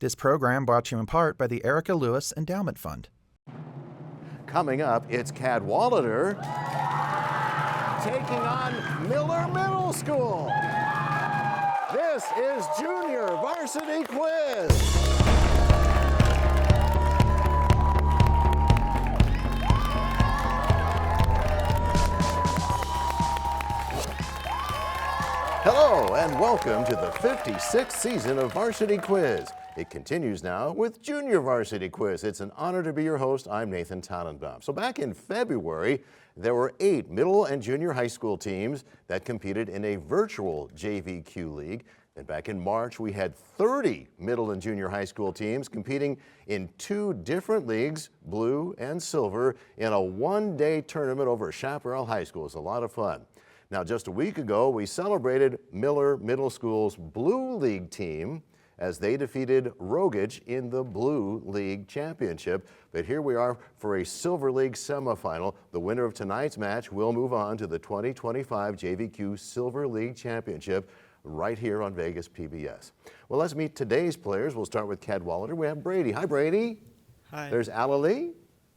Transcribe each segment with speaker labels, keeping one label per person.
Speaker 1: This program brought to you in part by the Erica Lewis Endowment Fund.
Speaker 2: Coming up, it's Cadwallader taking on Miller Middle School. This is Junior Varsity Quiz. Hello and welcome to the 56th season of Varsity Quiz. It continues now with Junior Varsity Quiz. It's an honor to be your host. I'm Nathan Tannenbaum. So back in February, there were 8 middle and junior high school teams that competed in a virtual JVQ league. And back in March, we had 30 middle and junior high school teams competing in 2 different leagues, blue and silver, in a one-day tournament over at Chaparral High School. It's a lot of fun. Now, just a week ago, we celebrated Miller Middle School's Blue League team as they defeated Rogage in the Blue League Championship. But here we are for a Silver League semifinal. The winner of tonight's match will move on to the 2025 JVQ Silver League Championship right here on Vegas PBS. Well, let's meet today's players. We'll start with Cadwallader. We have Brady. Hi, Brady.
Speaker 3: Hi.
Speaker 2: There's Alalee.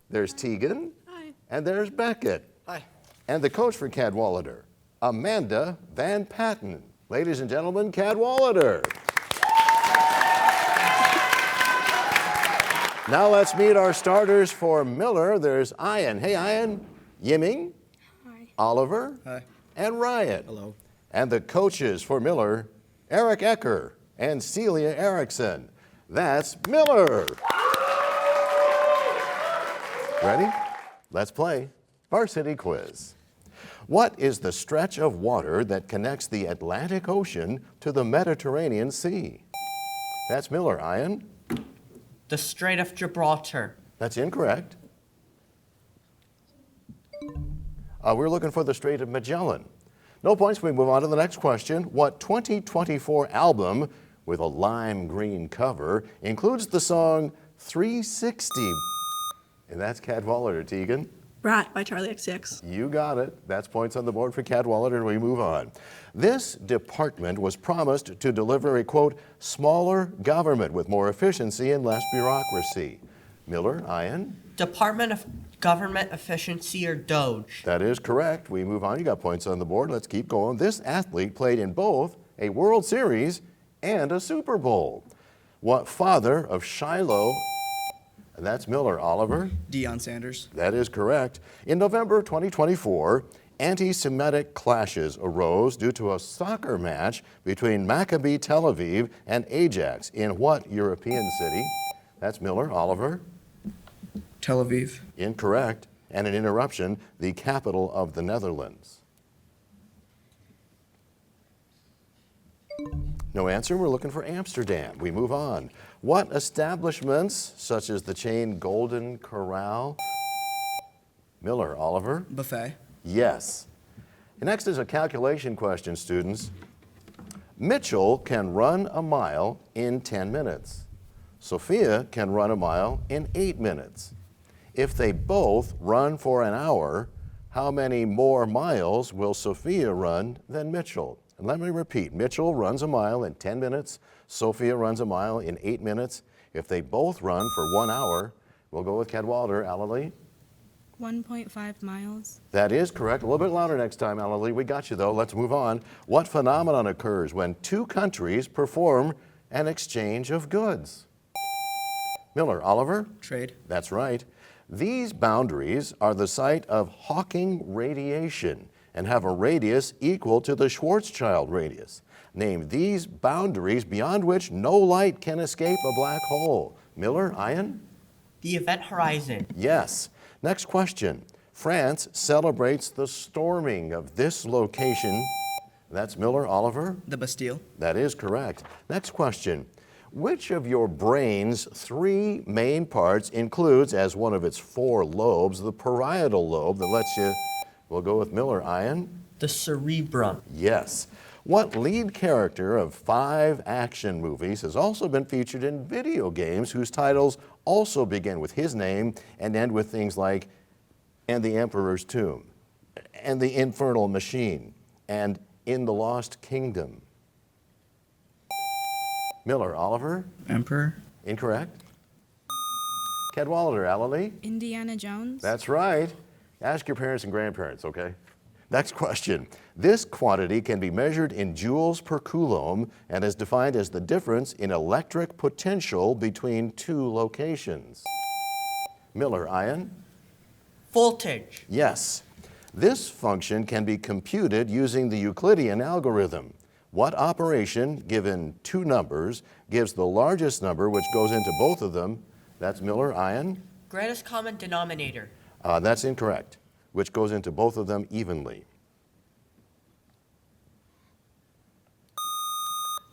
Speaker 2: There's Tegan.
Speaker 4: Hi.
Speaker 2: And there's Beckett.
Speaker 3: Hi.
Speaker 2: And the coach for Cadwallader, Amanda Van Patten. Ladies and gentlemen, Cadwallader. Now let's meet our starters for Miller. There's Ian. Hey, Ian. Yiming.
Speaker 4: Hi.
Speaker 2: Oliver.
Speaker 3: Hi.
Speaker 2: And Ryan.
Speaker 3: Hello.
Speaker 2: And the coaches for Miller, Eric Ecker and Celia Erickson. That's Miller. Ready? Let's play Varsity Quiz. What is the stretch of water that connects the Atlantic Ocean to the Mediterranean Sea? That's Miller. Ian?
Speaker 5: The Strait of Gibraltar.
Speaker 2: That's incorrect. We're looking for the Strait of Magellan. No points. We move on to the next question. What 2024 album with a lime green cover includes the song 360? And that's Cadwallader. Tegan?
Speaker 4: Brat by Charlie XCX.
Speaker 2: You got it. That's points on the board for Cadwallader, and we move on. This department was promised to deliver a, quote, smaller government with more efficiency and less bureaucracy. Miller, Ian?
Speaker 5: Department of Government Efficiency, or DOGE.
Speaker 2: That is correct. We move on. You got points on the board. Let's keep going. This athlete played in both a World Series and a Super Bowl. What father of Shiloh? That's Miller. Oliver?
Speaker 3: Deion Sanders.
Speaker 2: That is correct. In November 2024, anti-Semitic clashes arose due to a soccer match between Maccabi Tel Aviv and Ajax in what European city? That's Miller. Oliver?
Speaker 3: Tel Aviv.
Speaker 2: Incorrect. And an interruption, the capital of the Netherlands. No answer. We're looking for Amsterdam. We move on. What establishments, such as the chain Golden Corral? Miller. Oliver?
Speaker 3: Buffet.
Speaker 2: Yes. Next is a calculation question, students. Mitchell can run a mile in 10 minutes. Sophia can run a mile in 8 minutes. If they both run for an hour, how many more miles will Sophia run than Mitchell? And let me repeat, Mitchell runs a mile in 10 minutes, Sophia runs a mile in 8 minutes. If they both run for 1 hour, we'll go with Cadwallader. Alalee?
Speaker 4: 1.5 miles.
Speaker 2: That is correct. A little bit louder next time, Alalee. We got you, though. Let's move on. What phenomenon occurs when 2 countries perform an exchange of goods? Miller. Oliver?
Speaker 3: Trade.
Speaker 2: That's right. These boundaries are the site of Hawking radiation and have a radius equal to the Schwarzschild radius. Name these boundaries beyond which no light can escape a black hole. Miller, Ian?
Speaker 5: The Event Horizon.
Speaker 2: Yes. Next question. France celebrates the storming of this location. That's Miller. Oliver?
Speaker 3: The Bastille.
Speaker 2: That is correct. Next question. Which of your brain's 3 main parts includes, as one of its 4 lobes, the parietal lobe that lets you, we'll go with Miller. Ian?
Speaker 5: The Cerebrum.
Speaker 2: Yes. What lead character of 5 action movies has also been featured in video games whose titles also begin with his name and end with things like "And the Emperor's Tomb," and "The Infernal Machine," and "In the Lost Kingdom"? Miller. Oliver?
Speaker 3: Emperor.
Speaker 2: Incorrect. Cadwallader, Alalee?
Speaker 4: Indiana Jones.
Speaker 2: That's right. Ask your parents and grandparents, okay? Next question. This quantity can be measured in joules per coulomb and is defined as the difference in electric potential between two locations. Miller, Ian?
Speaker 5: Voltage.
Speaker 2: Yes. This function can be computed using the Euclidean algorithm. What operation, given two numbers, gives the largest number which goes into both of them? That's Miller, Ian?
Speaker 5: Greatest common denominator.
Speaker 2: That's incorrect, which goes into both of them evenly.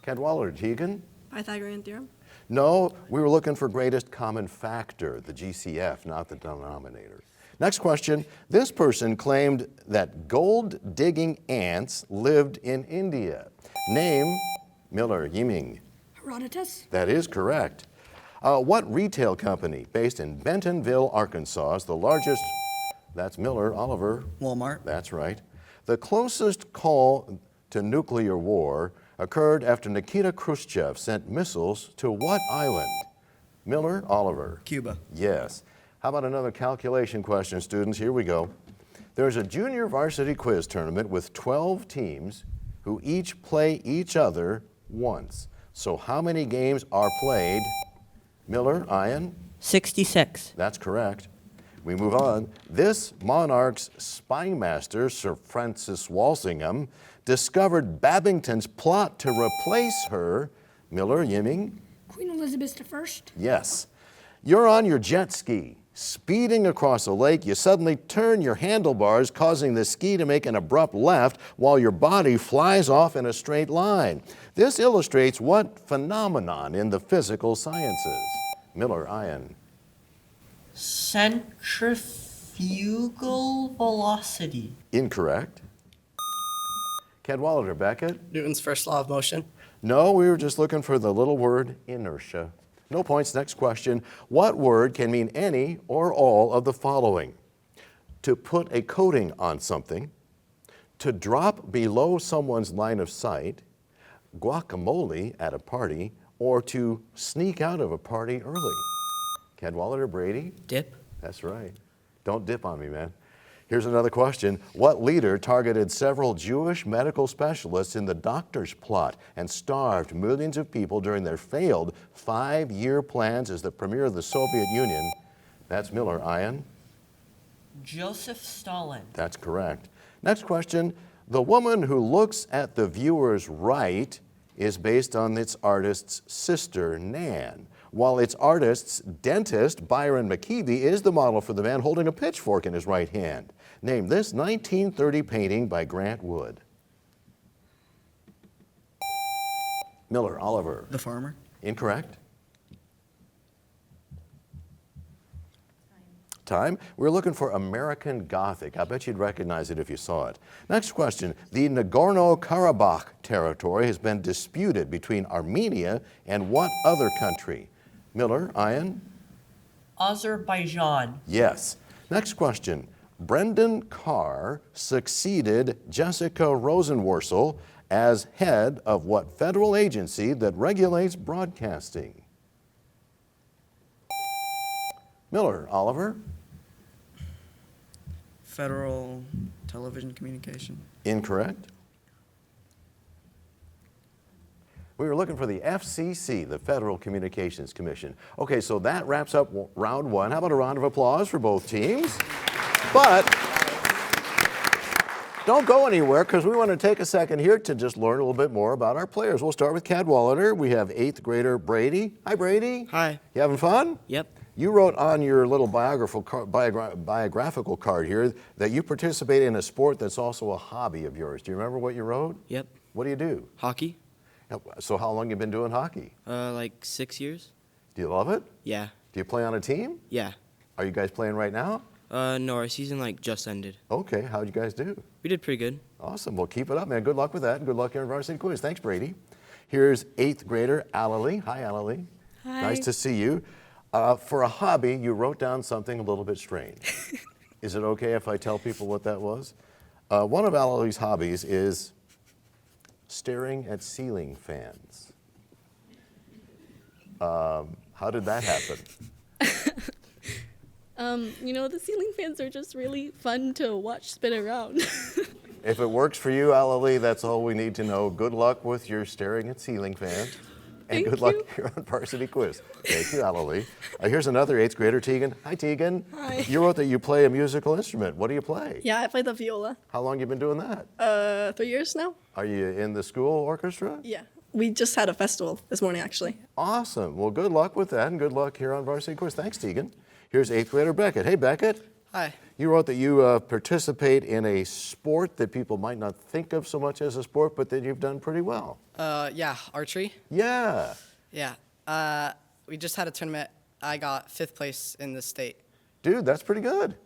Speaker 2: Cadwallader, Tegan?
Speaker 4: Pythagorean theorem.
Speaker 2: No, we were looking for greatest common factor, the GCF, not the denominator. Next question. This person claimed that gold-digging ants lived in India. Name, Miller, Yiming.
Speaker 4: Herodotus.
Speaker 2: That is correct. What retail company based in Bentonville, Arkansas is the largest? That's Miller, Oliver.
Speaker 3: Walmart.
Speaker 2: That's right. The closest call to nuclear war occurred after Nikita Khrushchev sent missiles to what island? Miller, Oliver.
Speaker 3: Cuba.
Speaker 2: Yes. How about another calculation question, students? Here we go. There's a junior varsity quiz tournament with 12 teams who each play each other once. So how many games are played? Miller, Ian?
Speaker 5: 66.
Speaker 2: That's correct. We move on. This monarch's spymaster, Sir Francis Walsingham, discovered Babington's plot to replace her. Miller, Yiming?
Speaker 6: Queen Elizabeth I.
Speaker 2: Yes. You're on your jet ski, speeding across a lake. You suddenly turn your handlebars, causing the ski to make an abrupt left while your body flies off in a straight line. This illustrates what phenomenon in the physical sciences? Miller, Ian.
Speaker 5: Centrifugal velocity.
Speaker 2: Incorrect. Cadwallader, Beckett?
Speaker 3: Newton's first law of motion.
Speaker 2: No, we were just looking for the little word inertia. No points. Next question. What word can mean any or all of the following? To put a coating on something, to drop below someone's line of sight, guacamole at a party, or to sneak out of a party early. Cadwallader, Brady?
Speaker 3: Dip.
Speaker 2: That's right. Don't dip on me, man. Here's another question. What leader targeted several Jewish medical specialists in the doctor's plot and starved millions of people during their failed 5-year plans as the premier of the Soviet Union? That's Miller, Ian.
Speaker 5: Joseph Stalin.
Speaker 2: That's correct. Next question. The woman who looks at the viewer's right is based on its artist's sister, Nan, while its artist's dentist, Byron McKeeby, is the model for the man holding a pitchfork in his right hand. Name this 1930 painting by Grant Wood. Miller, Oliver.
Speaker 3: The farmer.
Speaker 2: Incorrect. Time. We're looking for American Gothic. I bet you'd recognize it if you saw it. Next question. The Nagorno-Karabakh territory has been disputed between Armenia and what other country? Miller, Ian?
Speaker 5: Azerbaijan.
Speaker 2: Yes. Next question. Brendan Carr succeeded Jessica Rosenworcel as head of what federal agency that regulates broadcasting? Miller, Oliver?
Speaker 3: Federal Television Communication.
Speaker 2: Incorrect. We were looking for the FCC, the Federal Communications Commission. Okay, so that wraps up round one. How about a round of applause for both teams? But don't go anywhere because we want to take a second here to just learn a little bit more about our players. We'll start with Cadwallader. We have 8th grader Brady. Hi, Brady.
Speaker 3: Hi.
Speaker 2: You having fun?
Speaker 3: Yep.
Speaker 2: You wrote on your little biographical card here that you participate in a sport that's also a hobby of yours. Do you remember what you wrote?
Speaker 3: Yep.
Speaker 2: What do you do?
Speaker 3: Hockey.
Speaker 2: So how long you been doing hockey?
Speaker 3: Like 6 years.
Speaker 2: Do you love it?
Speaker 3: Yeah.
Speaker 2: Do you play on a team?
Speaker 3: Yeah.
Speaker 2: Are you guys playing right now?
Speaker 3: No, our season just ended.
Speaker 2: Okay, how'd you guys do?
Speaker 3: We did pretty good.
Speaker 2: Awesome, well keep it up, man. Good luck with that, and good luck here in Varsity Quiz. Thanks, Brady. Here's 8th grader Alalee. Hi, Alalee.
Speaker 4: Hi.
Speaker 2: Nice to see you. For a hobby, you wrote down something a little bit strange. Is it okay if I tell people what that was? One of Alalee's hobbies is staring at ceiling fans. How How did that happen?
Speaker 6: The ceiling fans are just really fun to watch spin around.
Speaker 2: If it works for you, Alalee, that's all we need to know. Good luck with your staring at ceiling fans. And
Speaker 6: Thank
Speaker 2: good luck
Speaker 6: you.
Speaker 2: here on Varsity Quiz. Thank you, Alalee. Here's another 8th grader, Tegan. Hi, Tegan.
Speaker 4: Hi.
Speaker 2: You wrote that you play a musical instrument. What do you play?
Speaker 4: Yeah, I play the viola.
Speaker 2: How long you been doing that?
Speaker 4: 3 years now.
Speaker 2: Are you in the school orchestra?
Speaker 4: Yeah. We just had a festival this morning, actually.
Speaker 2: Awesome. Well, good luck with that, and good luck here on Varsity Quiz. Thanks, Tegan. Here's 8th grader Beckett. Hey, Beckett.
Speaker 5: Hi.
Speaker 2: You wrote that you participate in a sport that people might not think of so much as a sport, but that you've done pretty well.
Speaker 5: Yeah, archery.
Speaker 2: Yeah.
Speaker 5: Yeah. We just had a tournament. I got 5th place in the state.
Speaker 2: Dude, that's pretty good.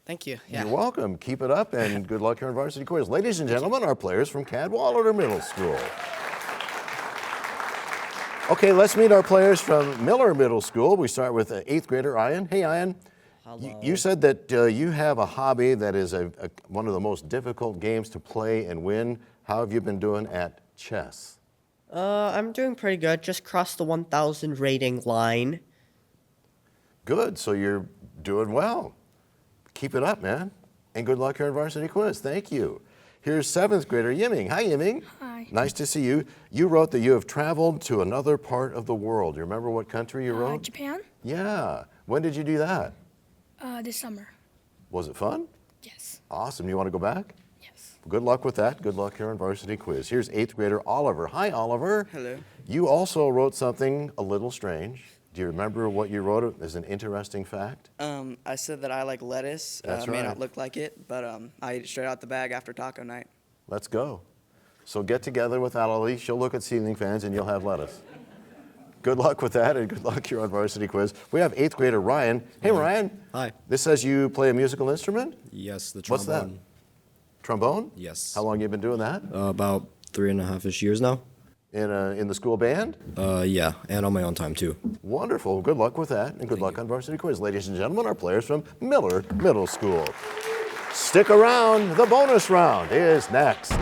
Speaker 5: Thank you. Yeah.
Speaker 2: You're welcome. Keep it up, and good luck here on Varsity Quiz. Ladies and gentlemen, our players from Cadwallader Middle School. Okay, let's meet our players from Miller Middle School. We start with 8th grader Ian. Hey, Ian.
Speaker 5: Hello.
Speaker 2: You said that you have a hobby that is one of the most difficult games to play and win. How have you been doing at chess?
Speaker 5: I'm doing pretty good. Just crossed the 1,000 rating line.
Speaker 2: Good, so you're doing well. Keep it up, man. And good luck here on Varsity Quiz. Thank you. Here's 7th grader Yiming. Hi, Yiming.
Speaker 4: Hi.
Speaker 2: Nice to see you. You wrote that you have traveled to another part of the world. Do you remember what country you wrote?
Speaker 4: Japan.
Speaker 2: Yeah. When did you do that?
Speaker 4: This summer.
Speaker 2: Was it fun?
Speaker 4: Yes.
Speaker 2: Awesome. You want to go back?
Speaker 4: Yes.
Speaker 2: Good luck with that. Good luck here on Varsity Quiz. Here's 8th grader Oliver. Hi, Oliver.
Speaker 3: Hello.
Speaker 2: You also wrote something a little strange. Do you remember what you wrote as an interesting fact?
Speaker 3: I said that I like lettuce.
Speaker 2: That's
Speaker 3: May
Speaker 2: right.
Speaker 3: not look like it, but I ate it straight out the bag after taco night.
Speaker 2: Let's go. So get together with Alalee. She'll look at ceiling fans and you'll have lettuce. Good luck with that, and good luck here on Varsity Quiz. We have 8th grader Ryan. Hey, Ryan.
Speaker 7: Hi.
Speaker 2: This says you play a musical instrument?
Speaker 7: Yes, the
Speaker 2: What's
Speaker 7: trombone.
Speaker 2: that? Trombone?
Speaker 7: Yes.
Speaker 2: How long you been doing that?
Speaker 7: About 3.5-ish years now.
Speaker 2: In the school band?
Speaker 7: Yeah, and on my own time too.
Speaker 2: Wonderful. Good luck with that, and good luck on Varsity Quiz. Ladies and gentlemen, our players from Miller Middle School. Stick around. The bonus round is next.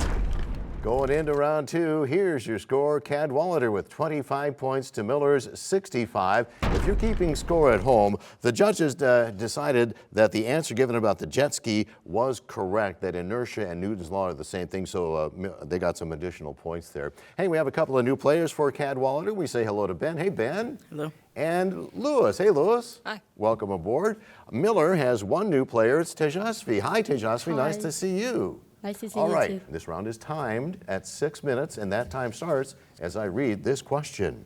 Speaker 2: Going into round 2, here's your score. Cadwallader with 25 points to Miller's 65. If you're keeping score at home, the judges decided that the answer given about the jet ski was correct, that inertia and Newton's law are the same thing, so they got some additional points there. Hey, we have a couple of new players for Cadwallader. We say hello to Ben. Hey, Ben.
Speaker 3: Hello.
Speaker 2: And Lewis. Hey, Lewis.
Speaker 3: Hi.
Speaker 2: Welcome aboard. Miller has one new player. It's Tejasvi. Hi, Tejasvi. Nice to see you.
Speaker 8: Nice to see
Speaker 2: All
Speaker 8: you
Speaker 2: right,
Speaker 8: too.
Speaker 2: this round is timed at 6 minutes, and that time starts as I read this question.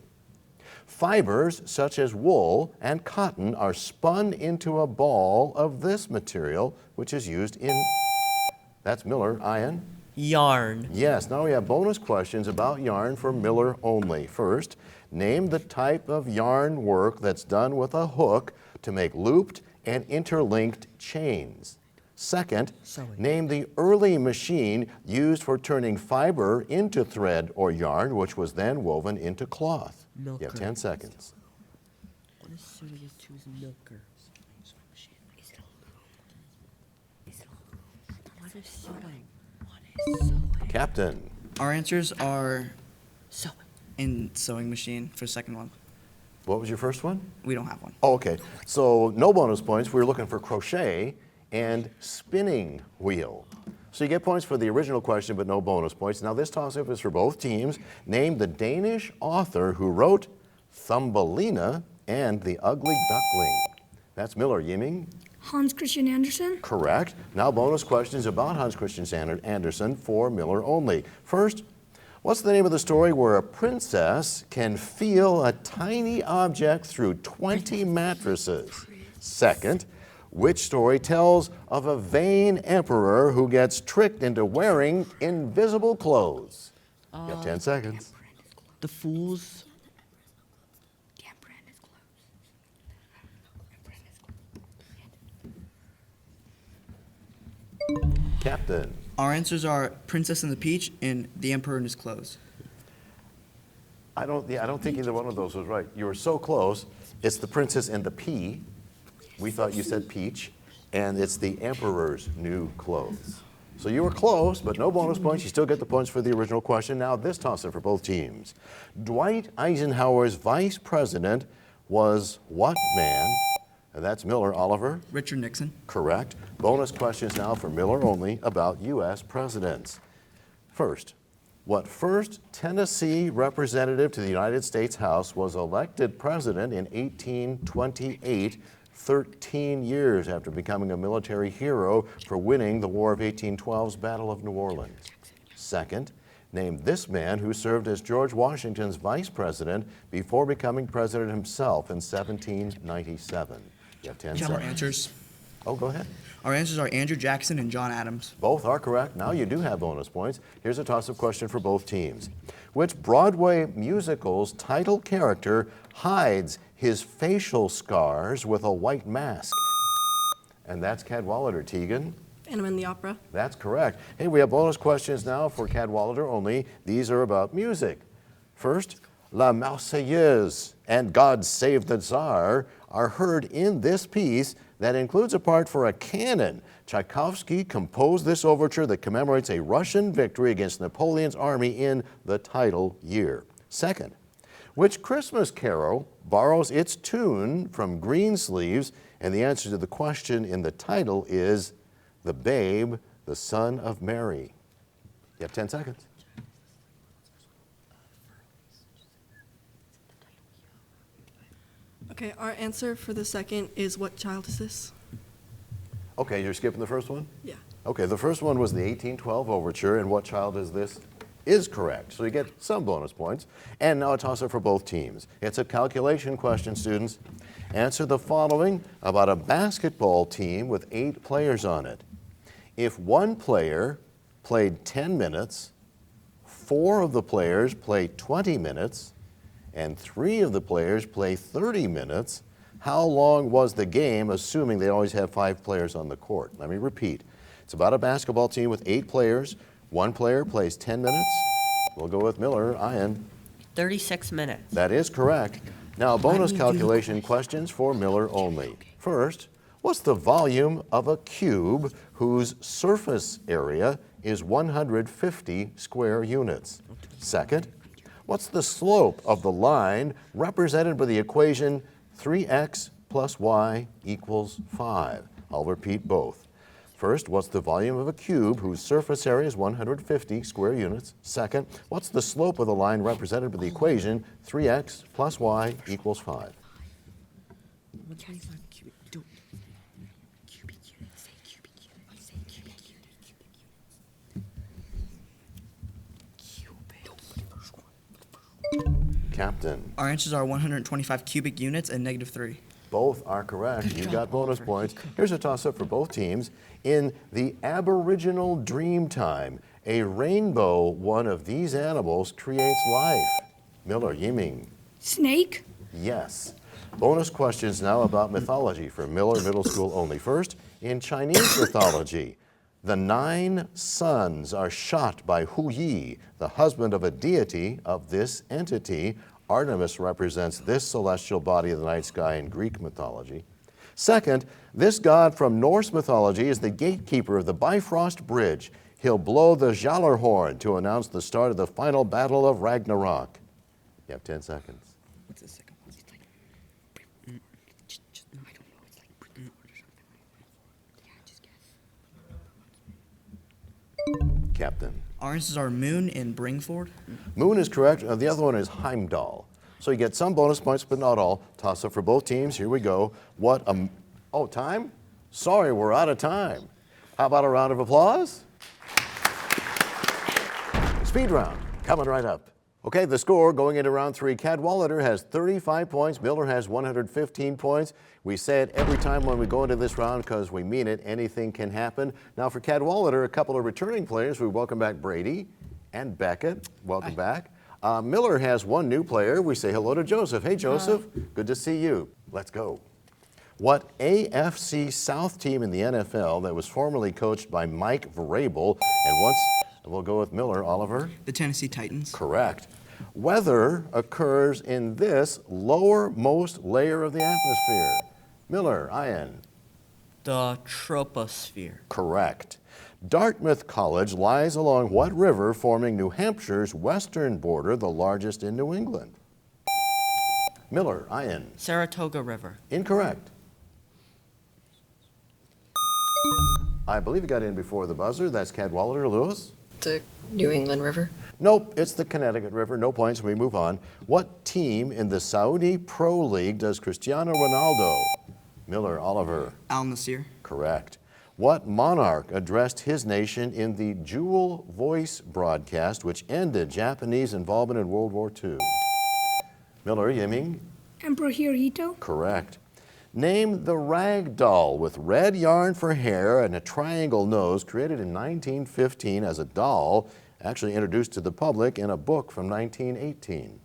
Speaker 2: Fibers such as wool and cotton are spun into a ball of this material, which is used in... That's Miller. Ian?
Speaker 5: Yarn.
Speaker 2: Yes, now we have bonus questions about yarn for Miller only. First, name the type of yarn work that's done with a hook to make looped and interlinked chains. Second, name the early machine used for turning fiber into thread or yarn, which was then woven into cloth. You have 10 seconds.
Speaker 5: What is Sirius 2's milker? What is sewing? What is sewing?
Speaker 2: Captain.
Speaker 3: Our answers are
Speaker 5: Sewing.
Speaker 3: in sewing machine for the second one.
Speaker 2: What was your first one?
Speaker 3: We don't have one.
Speaker 2: Oh, okay. So no bonus points. We were looking for crochet and spinning wheel. So you get points for the original question, but no bonus points. Now this toss-up is for both teams. Name the Danish author who wrote Thumbelina and the Ugly Duckling. That's Miller. Yiming?
Speaker 4: Hans Christian Andersen.
Speaker 2: Correct. Now bonus questions about Hans Christian Andersen for Miller only. First, what's the name of the story where a princess can feel a tiny object through 20 mattresses? Second, which story tells of a vain emperor who gets tricked into wearing invisible clothes? You have 10 seconds.
Speaker 5: The Fools.
Speaker 2: Captain.
Speaker 3: Our answers are Princess and the Peach and The Emperor in His Clothes.
Speaker 2: I don't think either one of those was right. You were so close. It's the Princess and the Pea. We thought you said peach, and it's the Emperor's new clothes. So you were close, but no bonus points. You still get the points for the original question. Now this toss-up for both teams. Dwight Eisenhower's vice president was what man? And that's Miller. Oliver?
Speaker 3: Richard Nixon.
Speaker 2: Correct. Bonus questions now for Miller only about U.S. presidents. First, what first Tennessee representative to the United States House was elected president in 1828, 13 years after becoming a military hero for winning the War of 1812's Battle of New Orleans? Second, name this man who served as George Washington's vice president before becoming president himself in 1797. You have 10
Speaker 3: We have our
Speaker 2: seconds.
Speaker 3: answers.
Speaker 2: Oh, go ahead.
Speaker 3: Our answers are Andrew Jackson and John Adams.
Speaker 2: Both are correct. Now you do have bonus points. Here's a toss-up question for both teams. Which Broadway musical's title character hides his facial scars with a white mask? And that's Cadwallader. Tegan?
Speaker 4: Phantom in the Opera.
Speaker 2: That's correct. Hey, we have bonus questions now for Cadwallader only. These are about music. First, La Marseillaise and God Save the Tsar are heard in this piece that includes a part for a cannon. Tchaikovsky composed this overture that commemorates a Russian victory against Napoleon's army in the title year. Second, which Christmas carol borrows its tune from Greensleeves? And the answer to the question in the title is The Babe, the Son of Mary. You have 10 seconds.
Speaker 4: Okay, our answer for the second is What Child Is This?
Speaker 2: Okay, you're skipping the first one?
Speaker 4: Yeah.
Speaker 2: Okay, the first one was the 1812 overture, and What Child Is This? Is correct. So you get some bonus points. And now a toss-up for both teams. It's a calculation question, students. Answer the following about a basketball team with 8 players on it. If one player played 10 minutes, 4 of the players played 20 minutes, and 3 of the players play 30 minutes, how long was the game, assuming they always have 5 players on the court? Let me repeat. It's about a basketball team with 8 players. 1 player plays 10 minutes. We'll go with Miller. Ian.
Speaker 8: 36 minutes.
Speaker 2: That is correct. Now, bonus calculation questions for Miller only. First, what's the volume of a cube whose surface area is 150 square units? Second, what's the slope of the line represented by the equation 3x plus y equals 5? I'll repeat both. First, what's the volume of a cube whose surface area is 150 square units? Second, what's the slope of the line represented by the equation 3x plus y equals 5? Captain.
Speaker 3: Our answers are 125 cubic units and -3.
Speaker 2: Both are correct. You got bonus points. Here's a toss-up for both teams. In the Aboriginal Dreamtime, a rainbow, one of these animals, creates life. Miller, Yiming.
Speaker 4: Snake.
Speaker 2: Yes. Bonus questions now about mythology for Miller Middle School only. First, in Chinese mythology, the 9 sons are shot by Hu Yi, the husband of a deity of this entity. Artemis represents this celestial body of the night sky in Greek mythology. Second, this god from Norse mythology is the gatekeeper of the Bifrost Bridge. He'll blow the Jallarhorn to announce the start of the final battle of Ragnarok. You have 10 seconds.
Speaker 3: What's the second one? It's like, I don't know. It's like or something. Yeah, just guess.
Speaker 2: Captain.
Speaker 3: Our answers are Moon and Bringford.
Speaker 2: Moon is correct. The other one is Heimdall. So you get some bonus points, but not all. Toss up for both teams. Here we go. Oh, time? Sorry, we're out of time. How about a round of applause? Speed round, coming right up. Okay, the score going into round 3. Cadwallader has 35 points. Miller has 115 points. We say it every time when we go into this round because we mean it. Anything can happen. Now for Cadwallader, a couple of returning players. We welcome back Brady and Beckett. Welcome back. Miller has 1 new player. We say hello to Joseph. Hey, Joseph. Good to see you. Let's go. What AFC South team in the NFL that was formerly coached by Mike Vrabel and once, we'll go with Miller, Oliver?
Speaker 3: The Tennessee Titans.
Speaker 2: Correct. Weather occurs in this lowermost layer of the atmosphere. Miller, Ian.
Speaker 8: The troposphere.
Speaker 2: Correct. Dartmouth College lies along what river forming New Hampshire's western border, the largest in New England? Miller, Ian.
Speaker 8: Saratoga River.
Speaker 2: Incorrect. I believe you got in before the buzzer. That's Cadwallader. Lewis?
Speaker 3: The New England River.
Speaker 2: Nope, it's the Connecticut River. No points. We move on. What team in the Saudi Pro League does Cristiano Ronaldo? Miller, Oliver.
Speaker 9: Al Nasir.
Speaker 2: Correct. What monarch addressed his nation in the Jewel Voice broadcast, which ended Japanese involvement in World War II? Miller, Yiming.
Speaker 4: Emperor Hirohito.
Speaker 2: Correct. Name the rag doll with red yarn for hair and a triangle nose, created in 1915 as a doll, actually introduced to the public in a book from 1918.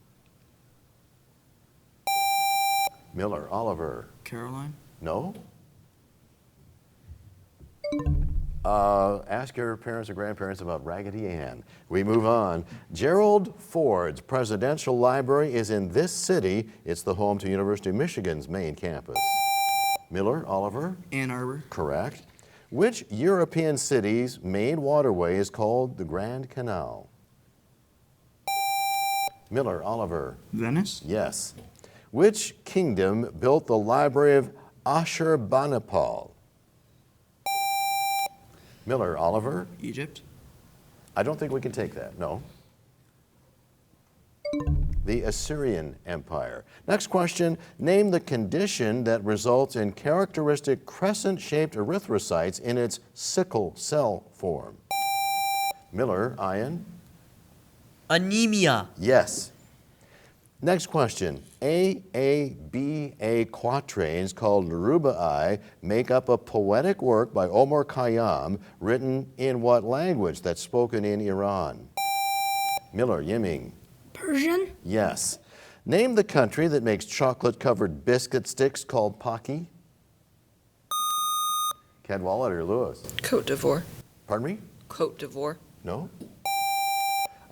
Speaker 2: Miller, Oliver.
Speaker 9: Caroline.
Speaker 2: No? Ask your parents or grandparents about Raggedy Ann. We move on. Gerald Ford's Presidential Library is in this city. It's the home to University of Michigan's main campus. Miller, Oliver.
Speaker 9: Ann Arbor.
Speaker 2: Correct. Which European city's main waterway is called the Grand Canal? Miller, Oliver.
Speaker 9: Venice.
Speaker 2: Yes. Which kingdom built the Library of Ashurbanipal? Miller, Oliver.
Speaker 9: Egypt.
Speaker 2: I don't think we can take that, no. The Assyrian Empire. Next question, name the condition that results in characteristic crescent-shaped erythrocytes in its sickle cell form. Miller, Ian.
Speaker 8: Anemia.
Speaker 2: Yes. Next question, AABA quatrains called Ruba'i make up a poetic work by Omar Khayyam written in what language that's spoken in Iran? Miller, Yiming.
Speaker 4: Persian.
Speaker 2: Yes. Name the country that makes chocolate-covered biscuit sticks called Pocky. Cadwallader, Lewis.
Speaker 3: Côte d'Ivoire.
Speaker 2: Pardon me?
Speaker 3: Côte d'Ivoire.
Speaker 2: No?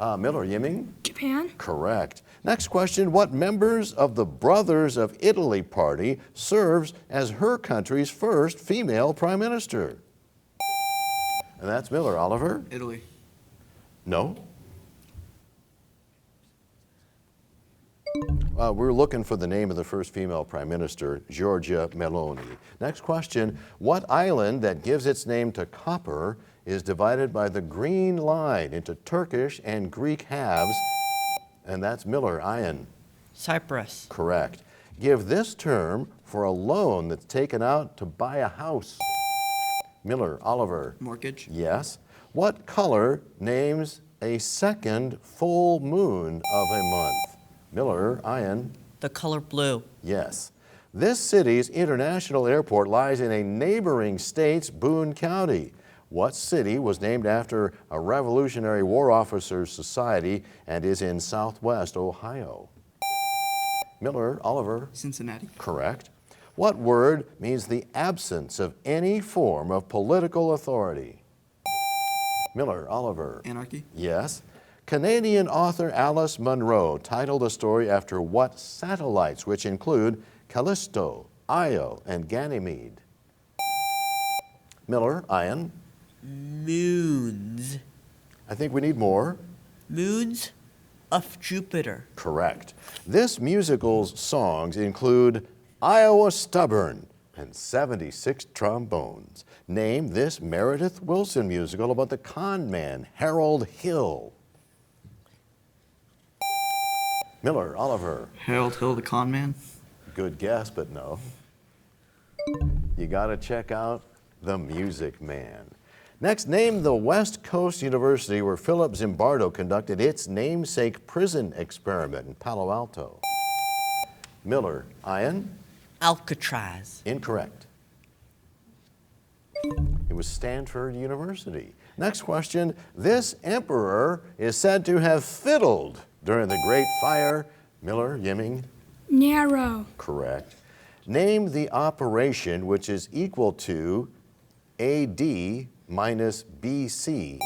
Speaker 2: Miller, Yiming.
Speaker 4: Japan.
Speaker 2: Correct. Next question, what members of the Brothers of Italy party serves as her country's first female prime minister? And that's Miller. Oliver?
Speaker 9: Italy.
Speaker 2: No? We're looking for the name of the first female prime minister, Giorgia Meloni. Next question, what island that gives its name to copper is divided by the Green Line into Turkish and Greek halves? And that's Miller. Ian.
Speaker 8: Cyprus.
Speaker 2: Correct. Give this term for a loan that's taken out to buy a house. Miller. Oliver.
Speaker 9: Mortgage.
Speaker 2: Yes. What color names a second full moon of a month? Miller. Ian.
Speaker 8: The color blue.
Speaker 2: Yes. This city's international airport lies in a neighboring state's Boone County. What city was named after a Revolutionary War Officers Society and is in southwest Ohio? Miller, Oliver.
Speaker 9: Cincinnati.
Speaker 2: Correct. What word means the absence of any form of political authority? Miller, Oliver.
Speaker 9: Anarchy.
Speaker 2: Yes. Canadian author Alice Munro titled a story after what satellites, which include Callisto, Io, and Ganymede? Miller, Ian.
Speaker 8: Moons.
Speaker 2: I think we need more.
Speaker 8: Moons of Jupiter.
Speaker 2: Correct. This musical's songs include Iowa Stubborn and 76 trombones. Name this Meredith Willson musical about the con man, Harold Hill. Miller, Oliver.
Speaker 9: Harold Hill, the con man.
Speaker 2: Good guess, but no. You got to check out The Music Man. Next, name the West Coast University where Philip Zimbardo conducted its namesake prison experiment in Palo Alto. Miller, Ian.
Speaker 8: Alcatraz.
Speaker 2: Incorrect. It was Stanford University. Next question, this emperor is said to have fiddled during the Great Fire. Miller, Yiming.
Speaker 4: Narrow.
Speaker 2: Correct. Name the operation which is equal to AD minus BC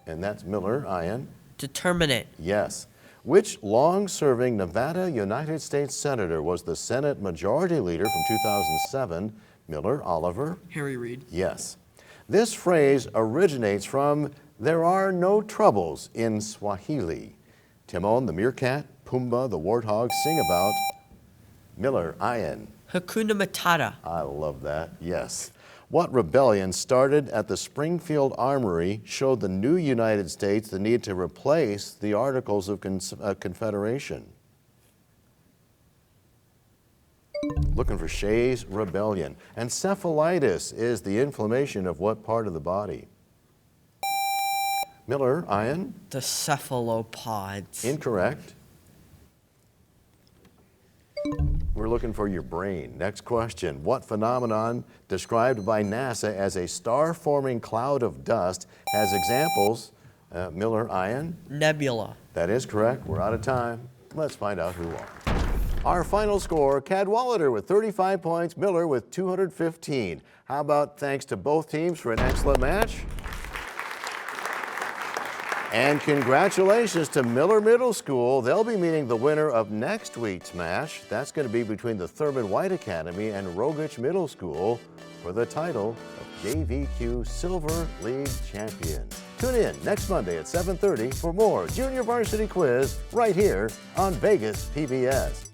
Speaker 2: and that's Miller, Ian.
Speaker 8: Determinate.
Speaker 2: Yes. Which long-serving Nevada United States Senator was the Senate Majority Leader from 2007? Miller, Oliver.
Speaker 9: Harry Reid.
Speaker 2: Yes. This phrase originates from "there are no troubles" in Swahili. Timon the meerkat, Pumbaa the warthog sing about Miller, Ian.
Speaker 8: Hakuna Matata.
Speaker 2: I love that, yes. What rebellion started at the Springfield Armory showed the new United States the need to replace the Articles of Confederation? Looking for Shays' Rebellion. Encephalitis is the inflammation of what part of the body? Miller, Ian?
Speaker 8: The cephalopods.
Speaker 2: Incorrect. We're looking for your brain. Next question. What phenomenon described by NASA as a star-forming cloud of dust has examples? Miller, Ian?
Speaker 8: Nebula.
Speaker 2: That is correct. We're out of time. Let's find out who won. Our final score, Cadwallader with 35 points, Miller with 215. How about thanks to both teams for an excellent match? And congratulations to Miller Middle School. They'll be meeting the winner of next week's match. That's going to be between the Thurman White Academy and Rogich Middle School for the title of JVQ Silver League champion. Tune in next Monday at 7:30 for more Junior Varsity Quiz right here on Vegas PBS.